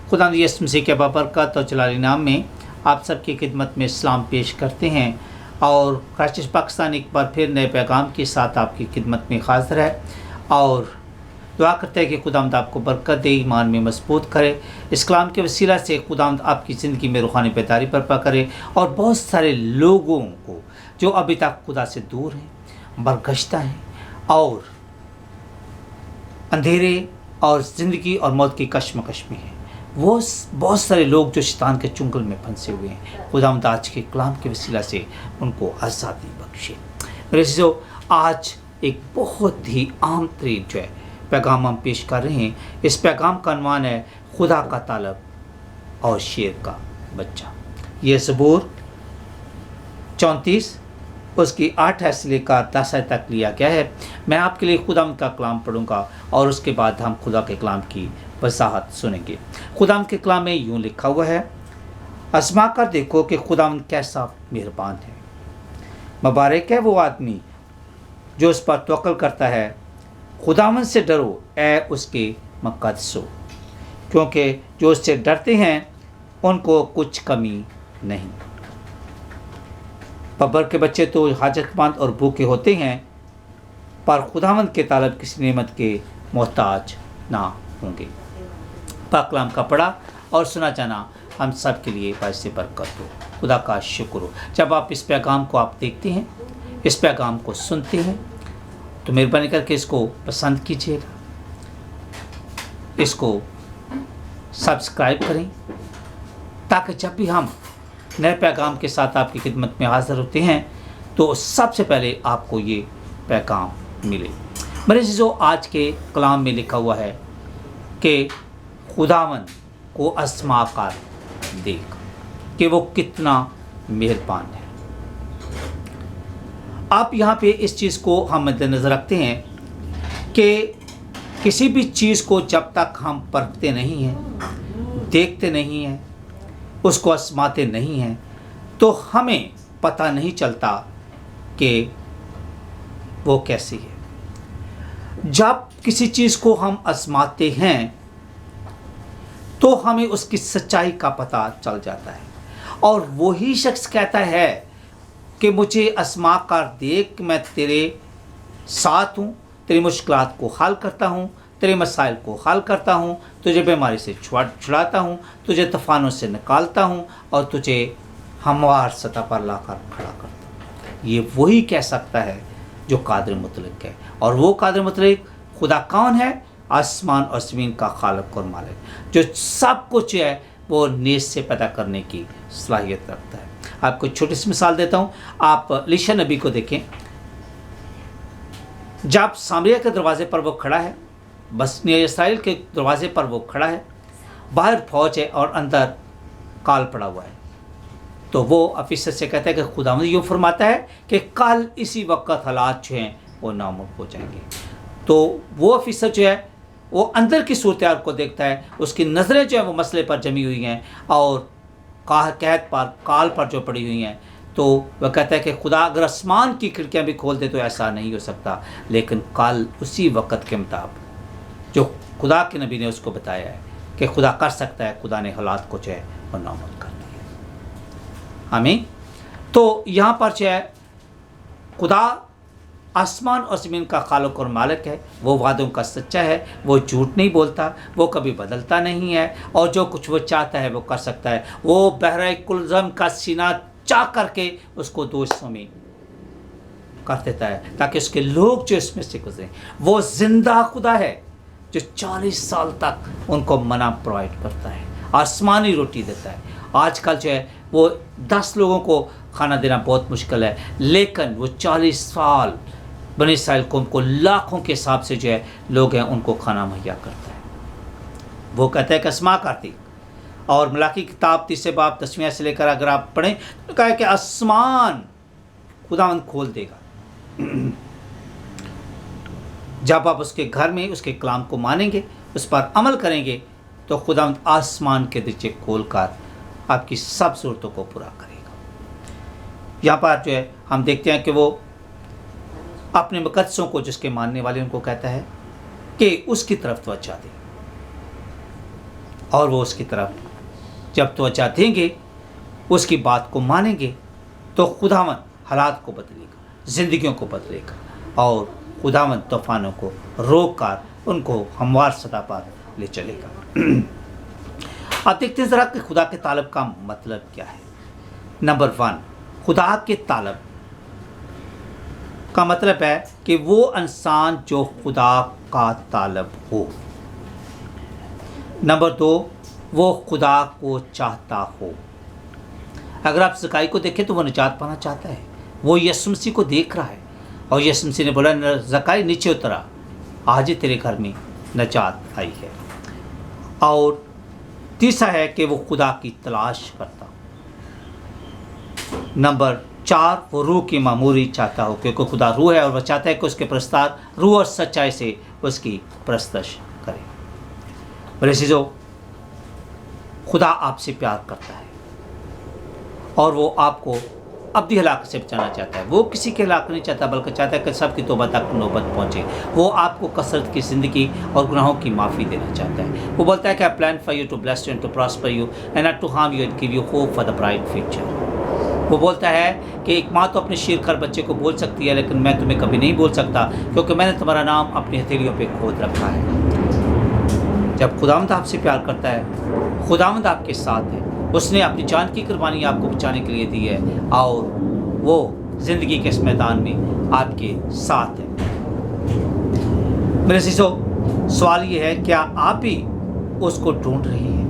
खुदा यीशु मसीह के बाबरकत और जलाली नाम में आप सबकी खिदमत में सलाम पेश करते हैं और क्राइस्ट पाकिस्तान एक बार फिर नए पैगाम के साथ आपकी खिदमत में हाज़िर है और दुआ करते हैं कि खुदावंद आपको बरकत दे, ईमान में मजबूत करे। इस कलाम के वसीला से खुदावंद आपकी ज़िंदगी में रूहानी बेदारी बर्पा करे और बहुत सारे लोगों को जो अभी तक खुदा से दूर हैं, बरगश्ता हैं और अंधेरे और ज़िंदगी और मौत की कश्मकश में हैं, वो बहुत सारे लोग जो शैतान के चुंगल में फंसे हुए हैं, खुदावंद आज के कलाम के वसीला से उनको आज़ादी बख्शे। मेरे अज़ीज़ों, आज एक बहुत ही आम तरीन जो है पैगाम हम पेश कर रहे हैं। इस पैगाम का अनवान है खुदा का तालब और शेर का बच्चा। ये ज़बूर 34 उसकी 8 से लेकर 10 तक लिया गया है। मैं आपके लिए खुदाम का कलाम पढ़ूंगा और उसके बाद हम खुदा के कलाम की वजाहत सुनेंगे। खुदाम के कलाम में यूँ लिखा हुआ है, आज़मा कर देखो कि खुदाम कैसा मेहरबान है। मुबारक है वो आदमी जो उस पर तवक्कुल करता है। खुदावन से डरो ए उसके मुक़द्दसों, क्योंकि जो उससे डरते हैं उनको कुछ कमी नहीं। बब्बर के बच्चे तो हाजतमंद और भूखे होते हैं, पर खुदावंद के तालब किसी नेमत के मोहताज ना होंगे। पाक कलाम का पढ़ा और सुना जाना हम सब के लिए बाइस बरकत हो। खुदा का शुक्र हो। जब आप इस पैगाम को आप देखते हैं, इस पैगाम को सुनते हैं, तो मेहरबानी करके इसको पसंद कीजिएगा, इसको सब्सक्राइब करें, ताकि जब भी हम नए पैगाम के साथ आपकी खिदमत में हाज़िर होते हैं तो सबसे पहले आपको ये पैगाम मिले। मेरे अज़ीज़ों, आज के कलाम में लिखा हुआ है कि खुदावन को आज़मा कर देख कि वो कितना मेहरबान है। आप यहाँ पे इस चीज़ को हम मद्देनज़र रखते हैं कि किसी भी चीज़ को जब तक हम परखते नहीं हैं, देखते नहीं हैं, उसको आज़माते नहीं हैं, तो हमें पता नहीं चलता कि वो कैसी है। जब किसी चीज़ को हम आज़माते हैं तो हमें उसकी सच्चाई का पता चल जाता है और वही शख्स कहता है कि मुझे आज़मा कर देख, मैं तेरे साथ हूँ, तेरी मुश्किलात को हल करता हूँ, तेरे मसाइल को हल करता हूँ, तुझे बीमारी से छुड़ाता हूँ, तुझे तूफानों से निकालता हूँ और तुझे हमवार सतह पर लाकर खड़ा करता हूँ। ये वही कह सकता है जो कादिर मुतलक है। और वो कादिर मुतलक खुदा कौन है? आसमान और ज़मीन का खालिक और मालिक, जो सब कुछ है वो नेस से पैदा करने की सलाहियत रखता है। आपको छोटी सी मिसाल देता हूँ। आप एलीशा नबी को देखें। जब सामरिया के दरवाजे पर वो खड़ा है, बस्नी इसराइल के दरवाजे पर वो खड़ा है, बाहर फौज है और अंदर काल पड़ा हुआ है, तो वो ऑफिसर से कहता है कि खुदावंद यूँ फरमाता है कि कल इसी वक्त हालात जो हैं वो नामुमकिन हो जाएंगे। तो वो ऑफिसर जो है वो अंदर की सूरत को देखता है, उसकी नज़रें जो है वो मसले पर जमी हुई हैं और कहत पर काल पर जो पड़ी हुई हैं। तो वह कहता है कि खुदा अगर आसमान की खिड़कियां भी खोल दे तो ऐसा नहीं हो सकता, लेकिन कल उसी वक़्त के मुताबिक जो खुदा के नबी ने उसको बताया है कि खुदा कर सकता है, खुदा ने हालात को जो है वो नामुमकिन कर दिया। आमीन। तो यहाँ पर जो है खुदा आसमान और ज़मीन का खालिक और मालिक है, वो वादों का सच्चा है, वो झूठ नहीं बोलता, वो कभी बदलता नहीं है और जो कुछ वो चाहता है वो कर सकता है। वो बहरे कुलज़म का सीना चाह करके उसको दो हिस्सों में कर देता है ताकि उसके लोग जो इसमें से गुजरें। वो ज़िंदा खुदा है जो 40 साल तक उनको मना प्रोवाइड करता है, आसमानी रोटी देता है। आजकल जो है वो 10 लोगों को खाना देना बहुत मुश्किल है, लेकिन वो 40 साल बनी इसराइल कौम को लाखों के हिसाब से जो है लोग हैं उनको खाना मुहैया करता है। वो कहता है कि आज़मा करती। और मलाकी किताब 3 बाब 10 से लेकर अगर आप पढ़ें तो कहा है कि आसमान खुदावंद खोल देगा जब आप उसके घर में उसके कलाम को मानेंगे, उस पर अमल करेंगे, तो खुदावंद आसमान के दरवाजे खोल कर आपकी सब ज़रूरतों को पूरा करेगा। यहाँ पर जो है हम देखते हैं कि वो अपने मुक़द्दसों को, जिसके मानने वाले, उनको कहता है कि उसकी तरफ तवज्जो दे। اور وہ اس کی طرف جب توجہ دیں گے، اس کی بات کو مانیں گے، تو خداوند حالات کو بدلے گا، زندگیوں کو بدلے گا، اور خداوند طوفانوں کو روک کر ان کو ہموار سطح پر لے چلے گا۔ آپ دیکھتے ہیں ذرا کہ خدا کے طالب کا مطلب کیا ہے۔ نمبر 1، خدا کے طالب کا مطلب ہے کہ وہ انسان جو خدا کا طالب ہو۔ نمبر 2، وہ خدا کو چاہتا ہو۔ اگر آپ زکائی کو دیکھیں تو وہ نجات پانا چاہتا ہے، وہ یسوع مسیح کو دیکھ رہا ہے، اور یسوع مسیح نے بولا زکائی نیچے اترا، آج ہی تیرے گھر میں نجات آئی ہے۔ اور تیسرا ہے کہ وہ خدا کی تلاش کرتا۔ نمبر 4، وہ روح کی معموری چاہتا ہو، کیونکہ خدا روح ہے اور وہ چاہتا ہے کہ اس کے پرستار روح اور سچائی سے اس کی پرستش کرے۔ میرے عزیزو، خدا آپ سے پیار کرتا ہے اور وہ آپ کو ابدی ہلاکت سے بچانا چاہتا ہے۔ وہ کسی کے ہلاک نہیں چاہتا، بلکہ چاہتا ہے کہ سب کی توبہ تک نوبت پہنچے۔ وہ آپ کو کثرت کی زندگی اور گناہوں کی معافی دینا چاہتا ہے۔ وہ بولتا ہے کہ I plan for you to bless you and to prosper you and not to harm you and give you hope for the bright future۔ وہ بولتا ہے کہ ایک ماں تو اپنے شیرخوار بچے کو بول سکتی ہے، لیکن میں تمہیں کبھی نہیں بول سکتا، کیونکہ میں نے تمہارا نام اپنی ہتھیلیوں پہ کھود رکھا ہے۔ جب خداوند آپ سے پیار کرتا ہے، خداوند آپ کے ساتھ ہے، اس نے اپنی جان کی قربانی آپ کو بچانے کے لیے دی ہے، اور وہ زندگی کے اس میدان میں آپ کے ساتھ ہے۔ میرے عزیزو، سوال یہ ہے، کیا آپ بھی اس کو ڈھونڈ رہے ہیں؟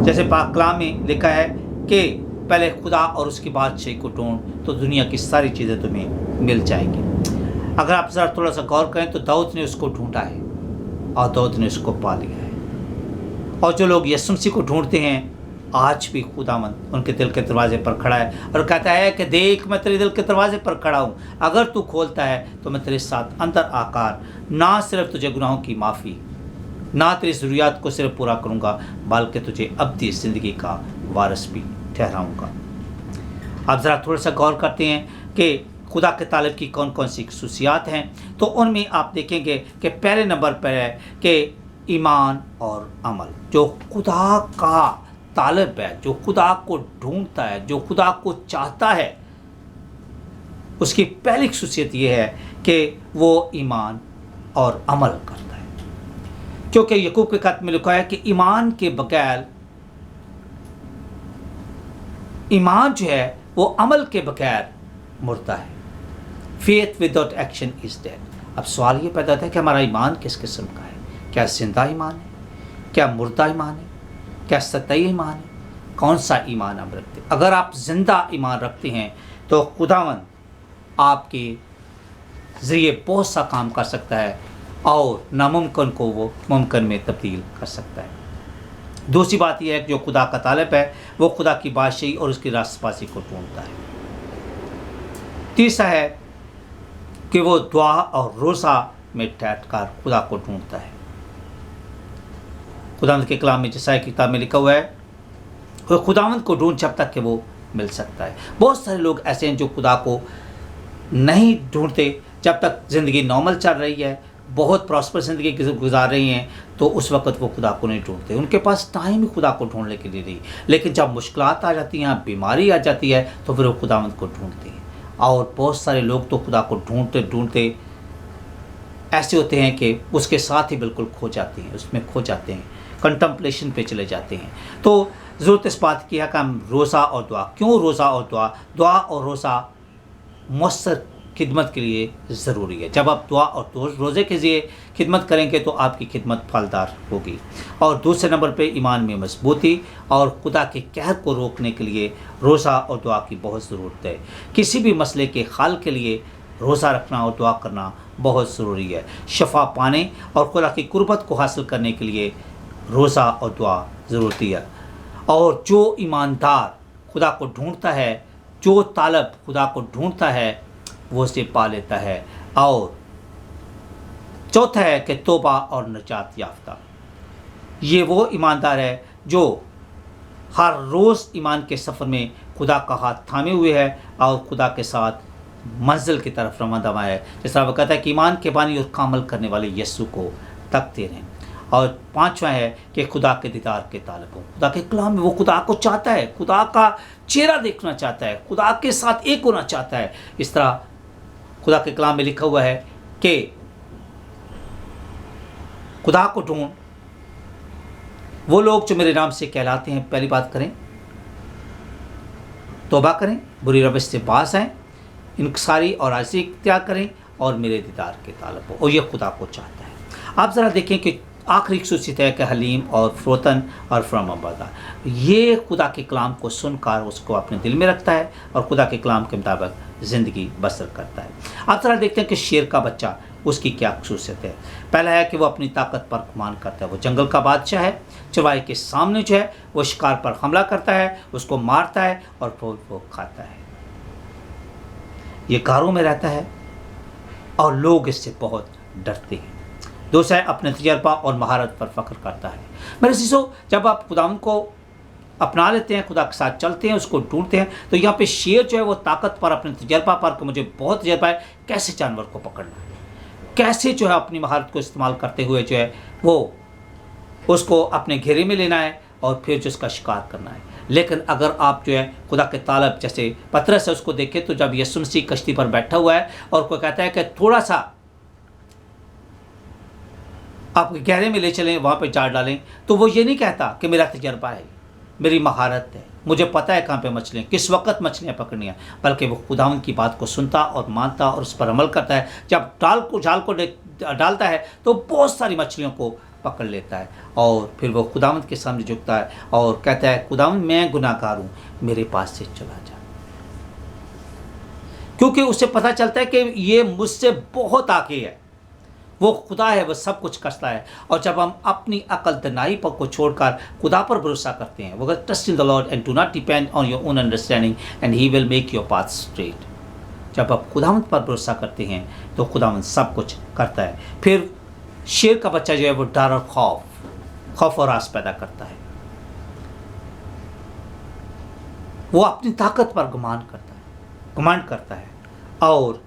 جیسے پاک کلام میں لکھا ہے کہ پہلے خدا اور اس کی بادشاہی کو ڈھونڈ تو دنیا کی ساری چیزیں تمہیں مل جائیں گی۔ اگر آپ ذرا تھوڑا سا غور کریں تو داؤد نے اس کو ڈھونڈا ہے اور داؤد نے اس کو پا لیا ہے۔ اور جو لوگ یسوع مسیح کو ڈھونڈتے ہیں، آج بھی خداوند ان کے دل کے دروازے پر کھڑا ہے اور کہتا ہے کہ دیکھ، میں تیرے دل کے دروازے پر کھڑا ہوں، اگر تو کھولتا ہے تو میں تیرے ساتھ اندر آ کر نہ صرف تجھے گناہوں کی معافی، نہ تیری ضروریات کو صرف پورا کروں گا، بلکہ تجھے ابدی زندگی کا وارث بھی ٹھہراؤں گا۔ آپ ذرا تھوڑا سا غور کرتے ہیں کہ خدا کے طالب کی کون کون سی خصوصیات ہیں، تو ان میں آپ دیکھیں گے کہ پہلے نمبر پر ہے کہ ایمان اور عمل۔ جو خدا کا طالب ہے، جو خدا کو ڈھونڈتا ہے، جو خدا کو چاہتا ہے، اس کی پہلی خصوصیت یہ ہے کہ وہ ایمان اور عمل کرتا ہے۔ کیونکہ یعقوب کے خط میں لکھا ہے کہ ایمان کے بغیر، ایمان جو ہے وہ عمل کے بغیر مردہ ہے۔ Faith without action is dead۔ اب سوال یہ پیدا ہوتا ہے کہ ہمارا ایمان کس قسم کا ہے؟ کیا زندہ ایمان ہے؟ کیا مردہ ایمان ہے؟ کیا سطحی ایمان ہے؟ کون سا ایمان ہم رکھتے ہیں؟ اگر آپ زندہ ایمان رکھتے ہیں تو خداوند آپ کے ذریعے بہت سا کام کر سکتا ہے اور ناممکن کو وہ ممکن میں تبدیل کر سکتا ہے۔ دوسری بات یہ ہے کہ جو خدا کا طالب ہے وہ خدا کی بادشاہی اور اس کی راست بازی کو ڈھونڈتا ہے۔ تیسرا ہے کہ وہ دعا اور روزہ میں ٹھہر کر خدا کو ڈھونڈتا ہے۔ خداوند کے کلام میں جیسا کتاب میں لکھا ہوا ہے، وہ خداوند کو ڈھونڈ جب تک کہ وہ مل سکتا ہے۔ بہت سارے لوگ ایسے ہیں جو خدا کو نہیں ڈھونڈتے جب تک زندگی نارمل چل رہی ہے، بہت پراسپر زندگی گزار رہی ہیں، تو اس وقت وہ خدا کو نہیں ڈھونڈتے، ان کے پاس ٹائم ہی خدا کو ڈھونڈنے کے لیے نہیں۔ لیکن جب مشکلات آ جاتی ہیں، بیماری آ جاتی ہے، تو پھر وہ خداوند کو ڈھونڈتے ہیں۔ اور بہت سارے لوگ تو خدا کو ڈھونڈتے ڈھونڈتے ایسے ہوتے ہیں کہ اس کے ساتھ ہی بالکل کھو جاتے ہیں، اس میں کھو جاتے ہیں، کنٹمپلیشن پہ چلے جاتے ہیں۔ تو ضرورت اس بات کی ہے کہ ہم روزہ اور دعا، کیوں روزہ اور دعا اور روزہ مؤثر خدمت کے لیے ضروری ہے۔ جب آپ دعا اور روزے کے ذریعے خدمت کریں گے تو آپ کی خدمت پھلدار ہوگی۔ اور دوسرے نمبر پہ ایمان میں مضبوطی اور خدا کے قہر کو روکنے کے لیے روزہ اور دعا کی بہت ضرورت ہے۔ کسی بھی مسئلے کے حل کے لیے روزہ رکھنا اور دعا کرنا بہت ضروری ہے۔ شفا پانے اور خدا کی قربت کو حاصل کرنے کے لیے روزہ اور دعا ضروری ہے۔ اور جو ایماندار خدا کو ڈھونڈتا ہے، جو طالب خدا کو ڈھونڈتا ہے، وہ اسے پا لیتا ہے۔ اور چوتھا ہے کہ توبہ اور نجات یافتہ، یہ وہ ایماندار ہے جو ہر روز ایمان کے سفر میں خدا کا ہاتھ تھامے ہوئے ہے اور خدا کے ساتھ منزل کی طرف رواں ہے۔ جس طرح وہ کہتا ہے کہ ایمان کے بانی اور کامل کرنے والے یسوع کو تکتے رہیں۔ और पांचवा है कि खुदा के दीदार के तालब हो। खुदा के कलाम में वो खुदा को चाहता है, खुदा का चेहरा देखना चाहता है, खुदा के साथ एक होना चाहता है। इस तरह खुदा के कलाम में लिखा हुआ है कि खुदा को ढूंढ, वो लोग जो मेरे नाम से कहलाते हैं, पहली बात करें, तौबा करें, बुरी रवैश से बाज आएँ, इनसारी और आजिज़ी इख्तियार करें और मेरे दीदार के तालब हो। और ये खुदा को चाहता है। आप ज़रा देखें कि आखिरी खसूसियत है कि हलीम और फ़रोतन और फरमाबरदार, ये खुदा के कलाम को सुनकर उसको अपने दिल में रखता है और खुदा के कलाम के मुताबिक ज़िंदगी बसर करता है। आप ज़रा देखते हैं कि शेर का बच्चा, उसकी क्या खसूसियत है। पहला है कि वो अपनी ताकत पर गुमान करता है। वो जंगल का बादशाह है, चरवाहे के सामने जो है वो शिकार पर हमला करता है, उसको मारता है और वो खाता है। ये गारों में रहता है और लोग इससे बहुत डरते हैं। दूसरा है अपने तजर्बा और महारत पर फ़ख्र करता है। मेरे सीसो, जब आप खुदावंद को अपना लेते हैं, खुदा के साथ चलते हैं, उसको ढूंढते हैं, तो यहाँ पे शेर जो है वो ताकत पर, अपने तजर्बा पर, कि मुझे बहुत तजर्बा है कैसे जानवर को पकड़ना है, कैसे जो है अपनी महारत को इस्तेमाल करते हुए जो है वो उसको अपने घेरे में लेना है और फिर जो उसका शिकार करना है। लेकिन अगर आप जो है खुदा के तालब जैसे पतरस है उसको देखें, तो जब यीशु मसीह कश्ती पर बैठा हुआ है और कोई कहता है कि थोड़ा सा आप गहरे में ले चलें, वहाँ पे जाल डालें, तो वो ये नहीं कहता कि मेरा तजर्बा है, मेरी महारत है, मुझे पता है कहाँ पे मछलियाँ, किस वक्त मछलियाँ पकड़नी है, बल्कि वो खुदावंद की बात को सुनता और मानता और उस पर अमल करता है। जब जाल को डालता है तो बहुत सारी मछलियों को पकड़ लेता है और फिर वो खुदावंद के सामने झुकता है और कहता है, खुदावंद मैं गुनाहगार हूँ, मेरे पास से चला जा। क्योंकि उसे पता चलता है कि ये मुझसे बहुत आगे है, वो खुदा है, वो सब कुछ करता है। और जब हम अपनी अकल दनाई पर को छोड़कर खुदा पर भरोसा करते हैं, वो trust in the Lord and do not depend on your own understanding and he will make your path straight. जब आप खुदावंद पर भरोसा करते हैं तो खुदावंद सब कुछ करता है। फिर शेर का बच्चा जो है वो डर और खौफ और आस पैदा करता है। वो अपनी ताकत पर घमंड करता है और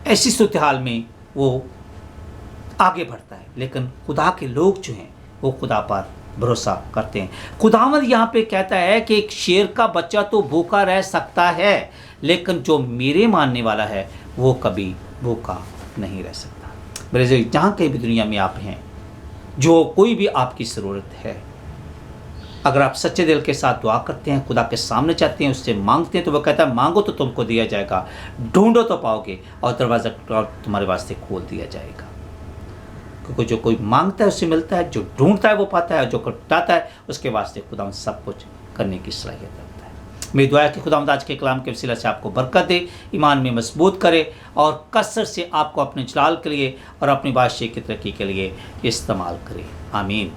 ऐसी सूरत हाल में वो आगे बढ़ता है। लेकिन खुदा के लोग जो हैं वो खुदा पर भरोसा करते हैं। खुदावंद यहाँ पे कहता है कि एक शेर का बच्चा तो भूखा रह सकता है, लेकिन जो मेरे मानने वाला है वो कभी भूखा नहीं रह सकता। मेरे जो जहाँ कहीं भी दुनिया में आप हैं, जो कोई भी आपकी ज़रूरत है, अगर आप सच्चे दिल के साथ दुआ करते हैं, खुदा के सामने चाहते हैं, उससे मांगते हैं, तो वो कहता है मांगो तो तुमको दिया जाएगा, ढूंढो तो पाओगे और दरवाज़ा तुम्हारे वास्ते खोल दिया जाएगा। क्योंकि जो कोई मांगता है उससे मिलता है, जो ढूंढता है वो पाता है, जो खटखटाता है उसके वास्ते खुदा सब कुछ करने की सलाहियत रखता है। मेरी दुआ है कि खुदा आज के कलाम के वसीला से आपको बरकत दे, ईमान में मजबूत करे और कसरत से आपको अपने जलाल के लिए और अपनी बादशाही की तरक्की के लिए इस्तेमाल करे। आमीन।